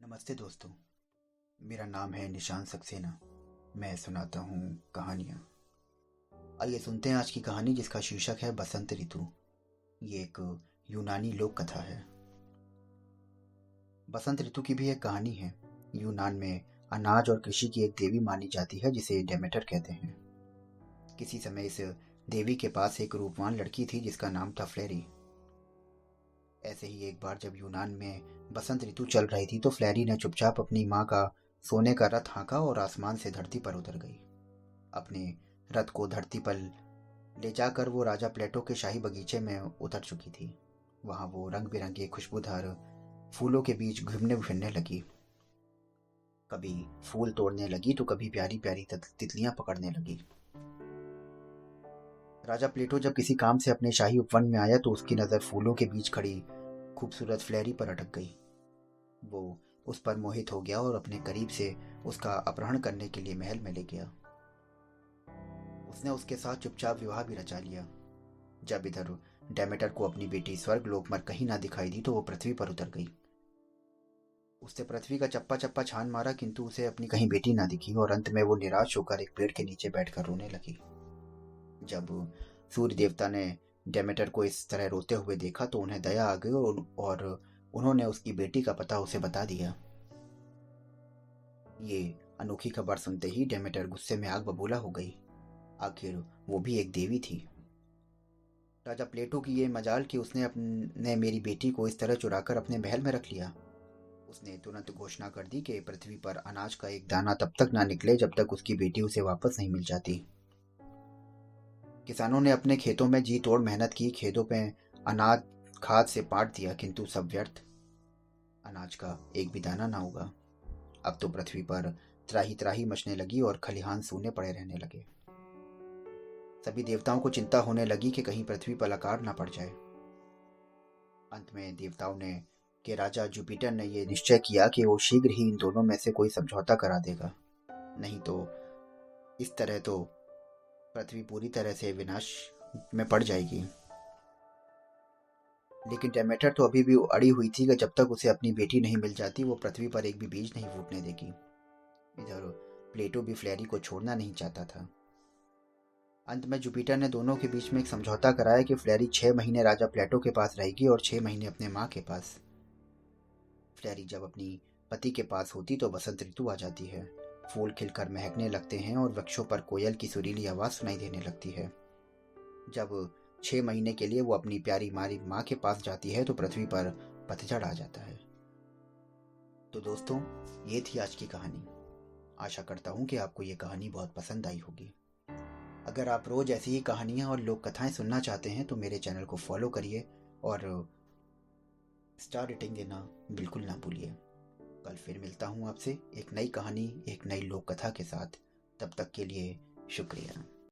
नमस्ते दोस्तों। मेरा नाम है निशान सक्सेना। मैं सुनाता हूँ कहानियाँ। आइए सुनते हैं आज की कहानी, जिसका शीर्षक है बसंत ऋतु। ये एक यूनानी लोक कथा है। बसंत ऋतु की भी एक कहानी है। यूनान में अनाज और कृषि की एक देवी मानी जाती है, जिसे डेमेटर कहते हैं। किसी समय इस देवी के पास एक रूपवान लड़की थी, जिसका नाम था फ्लेरी। ऐसे ही एक बार जब यूनान में बसंत ऋतु चल रही थी, तो फ्लैरी ने चुपचाप अपनी माँ का सोने का रथ हाँका और आसमान से धरती पर उतर गई। अपने रथ को धरती पर ले जाकर वो राजा प्लेटो के शाही बगीचे में उतर चुकी थी। वहां वो रंग बिरंगे खुशबूदार फूलों के बीच घूमने फिरने लगी। कभी फूल तोड़ने लगी तो कभी प्यारी प्यारी तितलियां पकड़ने लगी। राजा प्लेटो जब किसी काम से अपने शाही उपवन में आया, तो उसकी नजर फूलों के बीच खड़ी खूबसूरत फ्लैरी पर अटक गई। वो उस पर मोहित हो गया और अपने करीब से उसका अपहरण करने के लिए महल में ले गया। उसने उसके साथ चुपचाप विवाह भी रचा लिया। जब इधर डेमेटर को अपनी बेटी स्वर्गलोक में कहीं ना दिखाई दी, तो वो पृथ्वी पर उतर गई। उसने पृथ्वी का चप्पा चप्पा छान मारा, किंतु उसे अपनी कहीं बेटी ना दिखी और अंत में वो निराश होकर एक पेड़ के नीचे बैठकर रोने लगी। जब सूर्य देवता ने डेमेटर को इस तरह रोते हुए देखा, तो उन्हें दया आ गई और उन्होंने उसकी बेटी का पता उसे बता दिया। ये अनोखी खबर सुनते ही डेमेटर गुस्से में आग बबूला हो गई। आखिर वो भी एक देवी थी। राजा प्लेटो की ये मजाल कि उसने अपने मेरी बेटी को इस तरह चुराकर अपने महल में रख लिया। उसने तुरंत घोषणा कर दी कि पृथ्वी पर अनाज का एक दाना तब तक ना निकले जब तक उसकी बेटी उसे वापस नहीं मिल जाती। किसानों ने अपने खेतों में जी तोड़ मेहनत की, खेतों पे अनाज खाद से पाट दिया, किंतु सब व्यर्थ। अनाज का एक भी दाना ना उगा। अब तो पृथ्वी पर त्राही त्राही मचने लगी और खलिहान सूने पड़े रहने लगे। सभी देवताओं को चिंता होने लगी कि कहीं पृथ्वी पर अकाल ना पड़ जाए। अंत में देवताओं ने कि राजा जुपिटर ने यह निश्चय किया कि वो शीघ्र ही इन दोनों में से कोई समझौता करा देगा, नहीं तो इस तरह तो पृथ्वी पूरी तरह से विनाश में पड़ जाएगी। लेकिन डेमेटर तो अभी भी अड़ी हुई थी कि जब तक उसे अपनी बेटी नहीं मिल जाती, वो पृथ्वी पर एक भी बीज नहीं फूटने देगी। इधर प्लेटो भी फ्लैरी को छोड़ना नहीं चाहता था। अंत में जुपिटर ने दोनों के बीच में एक समझौता कराया कि फ्लैरी 6 महीने राजा प्लेटो के पास रहेगी और 6 महीने अपने माँ के पास। फ्लैरी जब अपनी पति के पास होती तो बसंत ऋतु आ जाती है। फूल खिलकर महकने लगते हैं और वृक्षों पर कोयल की सुरीली आवाज सुनाई देने लगती है। जब 6 महीने के लिए वो अपनी प्यारी मारी माँ के पास जाती है, तो पृथ्वी पर पतझड़ आ जाता है। तो दोस्तों, ये थी आज की कहानी। आशा करता हूँ कि आपको ये कहानी बहुत पसंद आई होगी। अगर आप रोज ऐसी ही कहानियाँ और लोक कथाएं सुनना चाहते हैं, तो मेरे चैनल को फॉलो करिए और स्टार रेटिंग देना बिल्कुल ना भूलिए। कल फिर मिलता हूँ आपसे एक नई कहानी, एक नई लोक कथा के साथ। तब तक के लिए शुक्रिया।